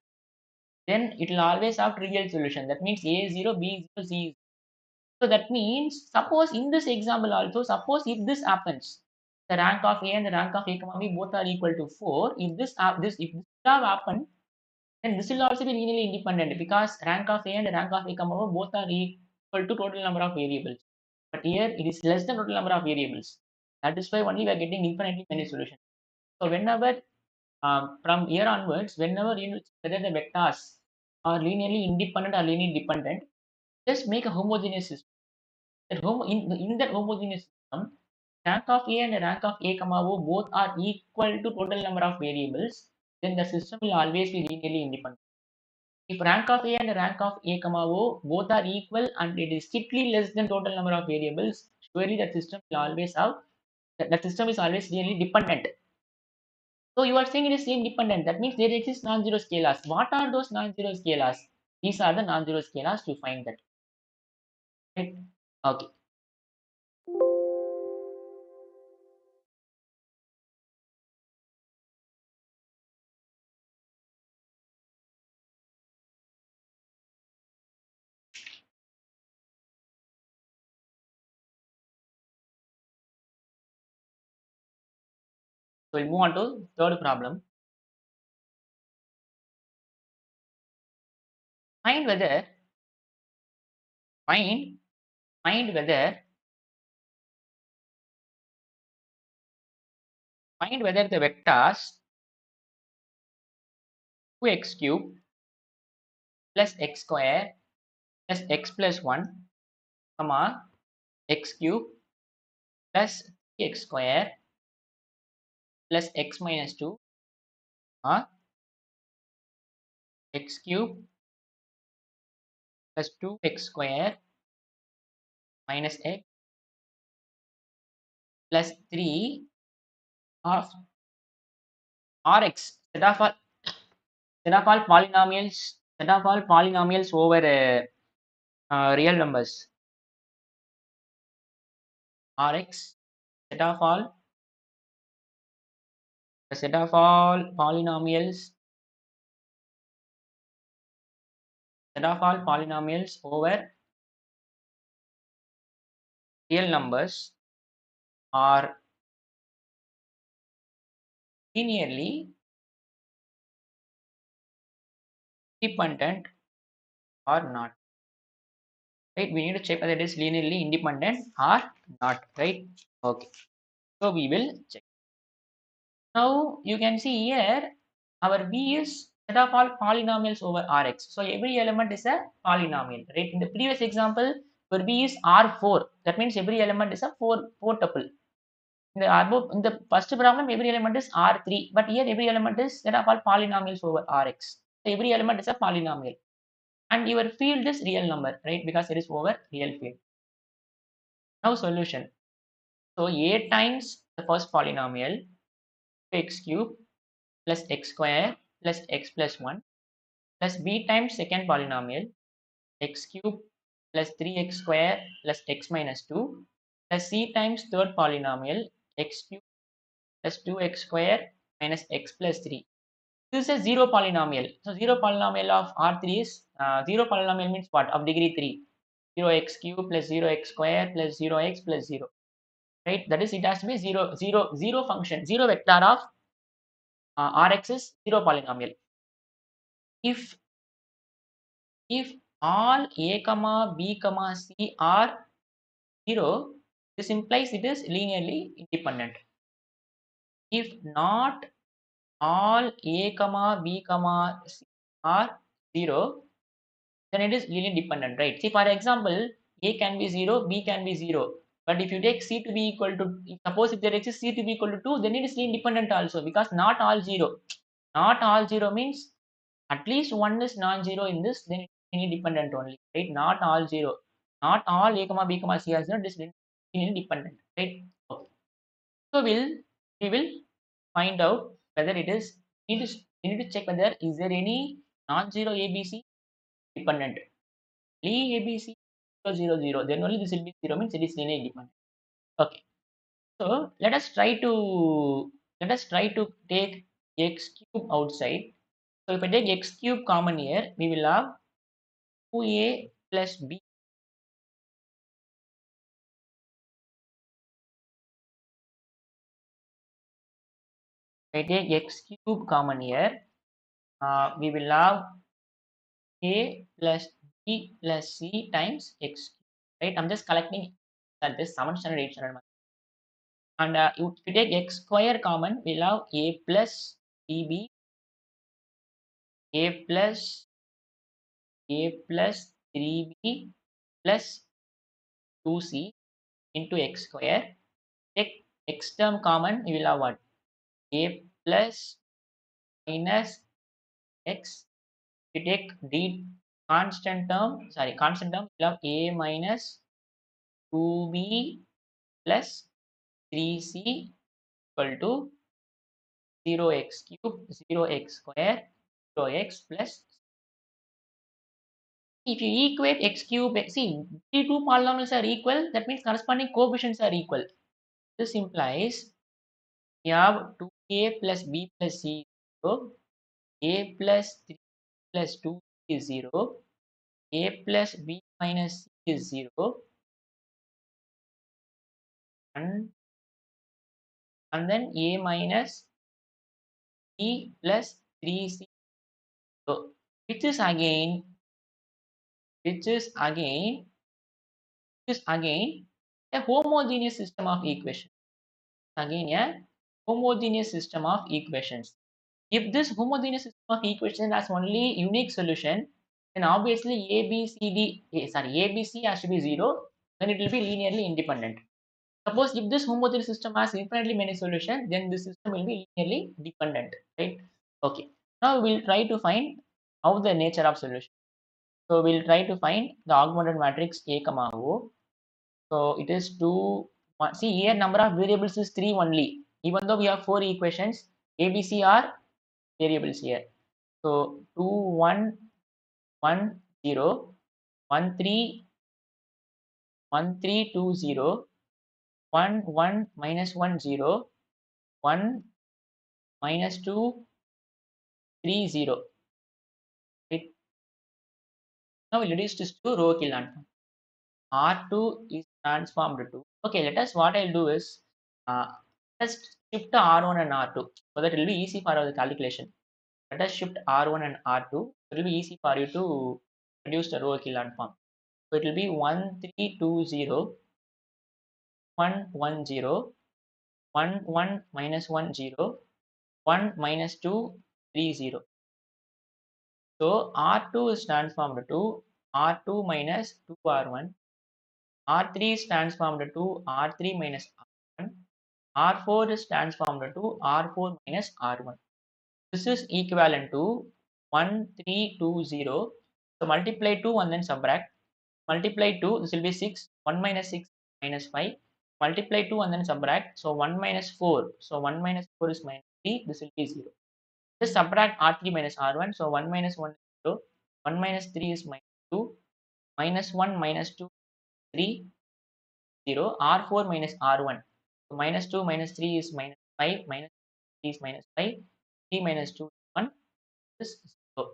Then it will always have trivial solution. That means A is 0, B is 0, C is 0. So that means, suppose in this example also, suppose if this happens, the rank of A and the rank of A comma B both are equal to 4. If this if this have happened, then this will also be linearly independent because rank of A and rank of A comma B both are equal to total number of variables. But here it is less than total number of variables. That is why only we are getting infinitely many solutions. So whenever from here onwards, whenever you know whether the vectors are linearly independent or linearly dependent, Just make a homogeneous system. In that homogeneous system, rank of A and rank of A comma O both are equal to total number of variables, then the system will always be linearly independent. If rank of A and rank of A comma O both are equal and it is strictly less than total number of variables, surely that system will always have that system is always linearly dependent. So you are saying it is independent. That means there exist non-zero scalars. What are those non-zero scalars? These are the non-zero scalars to find that. Right? Okay. So we'll move on to third problem. Find whether find find whether find whether the vectors 2x cube plus x square plus x plus 1 comma x cube plus 3x square plus x minus 2 or x cube plus 2x square minus x plus 3 of Rx set of all polynomials over real numbers. Rx set of all polynomials over real numbers are linearly independent or not. Right? We need to check whether it is linearly independent or not. Right? Okay. So we will check. Now you can see here our V is set of all polynomials over Rx. So every element is a polynomial, right? In the previous example, where V is R4, that means every element is a four tuple. In the first problem, every element is R3, but here every element is set of all polynomials over Rx. So every element is a polynomial, and your field is real number, right? Because it is over real field. Now solution. So A times the first polynomial, x cube plus x square plus x plus 1 plus b times second polynomial x cube plus 3x square plus x minus 2 plus c times third polynomial x cube plus 2x square minus x plus 3. This is a zero polynomial. So zero polynomial of R3 is zero polynomial means what? Of degree 3. 0x cube plus 0x square plus 0x plus 0. Right? That is, it has to be 0 function. Zero vector of Rx is zero polynomial. If all a comma b comma c are 0, this implies it is linearly independent. If not all a comma b comma c are 0, then it is linearly dependent, right? See, for example, a can be 0, b can be 0. But if you take c to be equal to, suppose if there exists c to be equal to 2, then it is linearly independent also, because not all 0. Not all 0 means at least one is non-zero in this, then it is independent only, right? Not all 0. Not all a comma b comma c are 0, this is independent, right? Okay. So we will find out whether it is, we need to check whether is there any non-zero ABC dependent. ABC 0 0 0, then only this will be 0, means it is linearly independent. Okay. So let us try to take x cube outside. So if I take x cube common here, we will have 2a plus b. If I take x cube common here, we will have a plus b plus c times x cube. Right? I'm just collecting that this 7th standard, 8th standard. And if we take x square common, we'll have a plus bb, a plus 3b plus 2c into x square. Take x term common, you will have what? A plus minus x. You take d constant term, you have a minus 2b plus 3c equal to 0x cube, 0x square, 0x plus. If you equate x cube, see, two polynomials are equal, that means corresponding coefficients are equal. This implies we have 2a plus b plus c is 0, a plus 3 plus 2 is 0, a plus b minus c is 0, and, and then a minus b plus 3c, so which is again which is again a homogeneous system of equations. Again a homogeneous system of equations. If this homogeneous system of equations has only unique solution, then obviously ABC has to be 0, then it will be linearly independent. Suppose if this homogeneous system has infinitely many solutions, then this system will be linearly dependent, right? Okay. Now we'll try to find how the nature of solution. So we'll try to find the augmented matrix A comma O. So it is 2, 1. See here number of variables is 3 only. Even though we have 4 equations, A, B, C are variables here. So 2, 1, 1, 0, 1, 3, 1, 3, 2, 0, 1, 1, minus 1, 0, 1, minus 2, 3, 0. Right? Now we'll reduce this to row equivalent form. R2 is transformed to. Okay, let us, what I'll do is, let's shift R1 and R2 so that it will be easy for our calculation. Let us shift R1 and R2. It will be easy for you to reduce the row equivalent form. So it will be 1, 3, 2, 0, 1, 1, 0, 1, 1, minus 1, 0, 1, minus 2, 3, 0. So R2 is transformed to R2 minus 2R1. R3 is transformed to R3 minus R1. R4 is transformed to R4 minus R1. This is equivalent to 1, 3, 2, 0. So multiply 2 and then subtract. Multiply 2, this will be 6. 1 minus 6 minus 5. Multiply 2 and then subtract. So 1 minus 4. So 1 minus 4 is minus 3. This will be 0. Just subtract R3 minus R1. So 1 minus 1 is 0. 1 minus 3 is minus 2. Minus 1 minus 2 3. 0. R4 minus R1. So minus 2 minus 3 is minus 5. Minus 3 is minus 5. 3 minus 2 is 1. This is 0.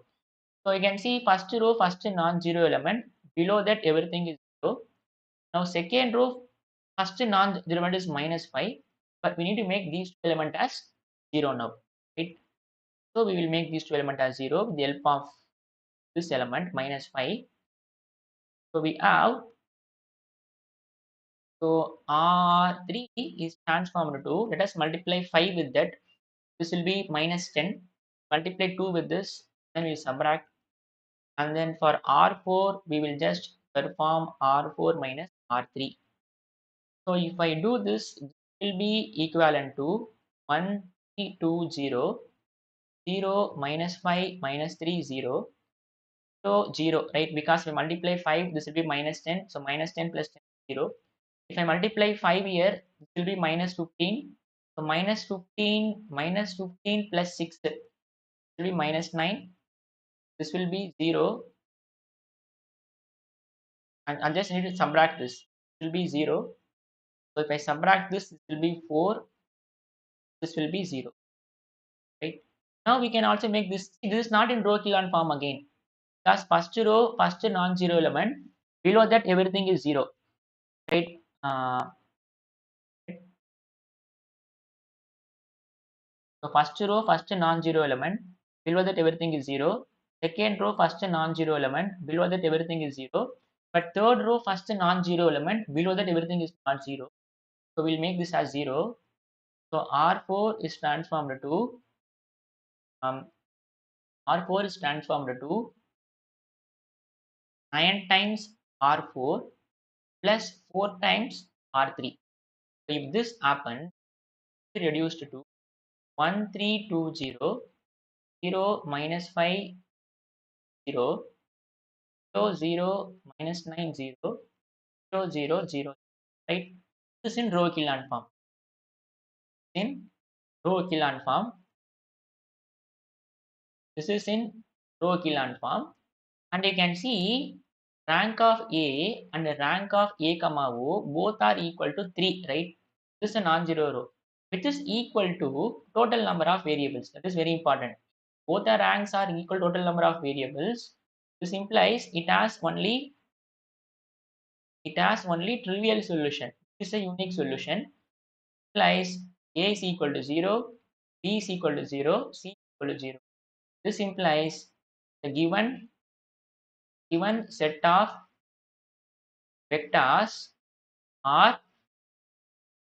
So you can see first row, first non-zero element. Below that everything is 0. Now second row, first non-zero element is minus 5. But we need to make these two elements as 0 now. Right? So we will make these two elements as 0 with the help of this element minus 5. So we have, so R3 is transformed to, let us multiply 5 with that. This will be minus 10. Multiply 2 with this, then we subtract. And then for R4, we will just perform R4 minus R3. So if I do this, it will be equivalent to 1, 3, 2, 0, 0, minus 5, minus 3, 0. So 0, right? Because we multiply 5, this will be minus 10. So minus 10 plus 10 is 0. If I multiply 5 here, this will be minus 15. So minus 15 plus 6 will be minus 9. This will be 0. And I just need to subtract this. It will be 0. So if I subtract this, it will be 4. This will be 0. Right? Now we can also make this. See, this is not in row echelon form again. Because first row, first non-zero element. Below that everything is 0. Right? So first row, first non-zero element. Below that everything is 0. Second row, first non-zero element. Below that everything is 0. But third row, first non-zero element. Below that everything is not 0. So we'll make this as 0. So R4 is transformed to R4 is transformed to 9 times R4 plus 4 times R3. So if this happens, reduced to 1320, 0 minus 5, 0, 0 minus 9, 0, 0, 0, 0, right? This is in row echelon form. In row echelon form, this is in row echelon form, and you can see rank of A and the rank of A comma O both are equal to 3, right? This is a non-zero row, which is equal to total number of variables. That is very important. Both the ranks are equal total number of variables. This implies it has only trivial solution. This is a unique solution. Implies A is equal to 0, B is equal to 0, C is equal to 0. This implies the given set of vectors are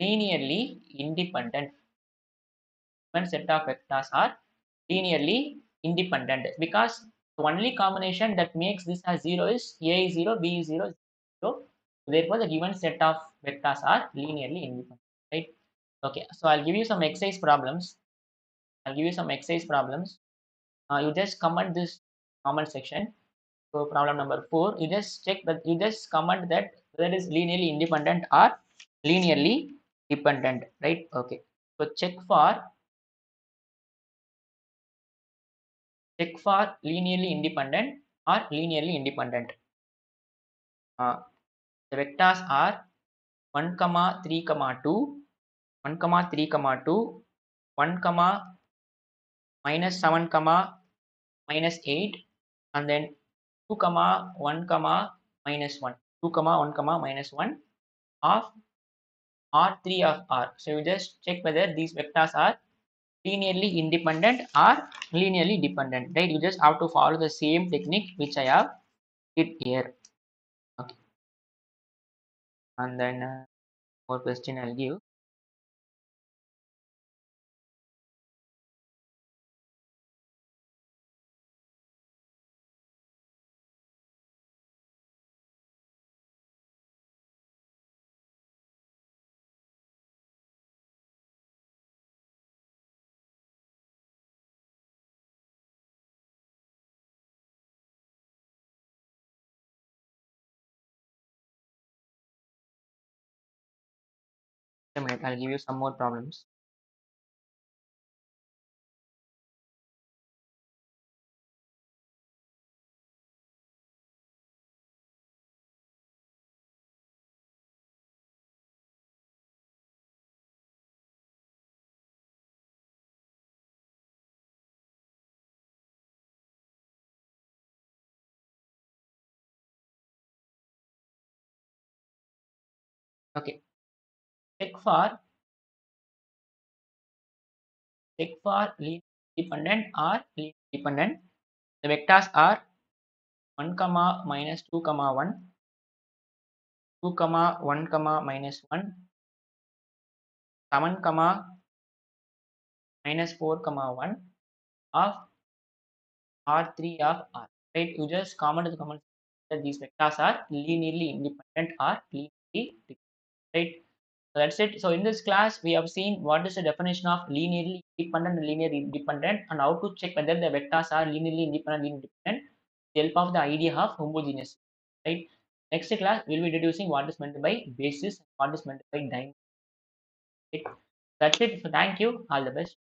linearly independent. Given set of vectors are linearly independent because the only combination that makes this as 0 is A is 0, B is 0, 0. Therefore, the given set of vectors are linearly independent, right? Okay, so I'll give you some exercise problems. You just comment this comment section. So problem number 4, you just check that you just comment that whether it is linearly independent or linearly dependent, right? Okay. So check for linearly independent or linearly independent. The vectors are 1 comma 3 comma 2, 1 comma 3 comma 2, 1 comma minus 7 comma minus 8, and then 2 comma 1 comma minus 1, 2 comma 1 comma minus 1 of R3 of R. So you just check whether these vectors are linearly independent or linearly dependent, right? You just have to follow the same technique which I have did here. Okay, and then more question I'll give. A minute, I'll give you some more problems. Okay, check for linear dependent or linear dependent. The vectors are 1 comma minus 2 comma 1, 2 comma 1 comma minus 1, 7 comma minus 4 comma 1 of R3 of R. Right? You just comment the comment that these vectors are linearly independent or linearly dependent. Right? So that's it. So in this class, we have seen what is the definition of linearly dependent and linear independent, and how to check whether the vectors are linearly independent and independent with the help of the idea of homogeneous. Right? Next class, we'll be deducing what is meant by basis and what is meant by diamond. Right? That's it. So thank you. All the best.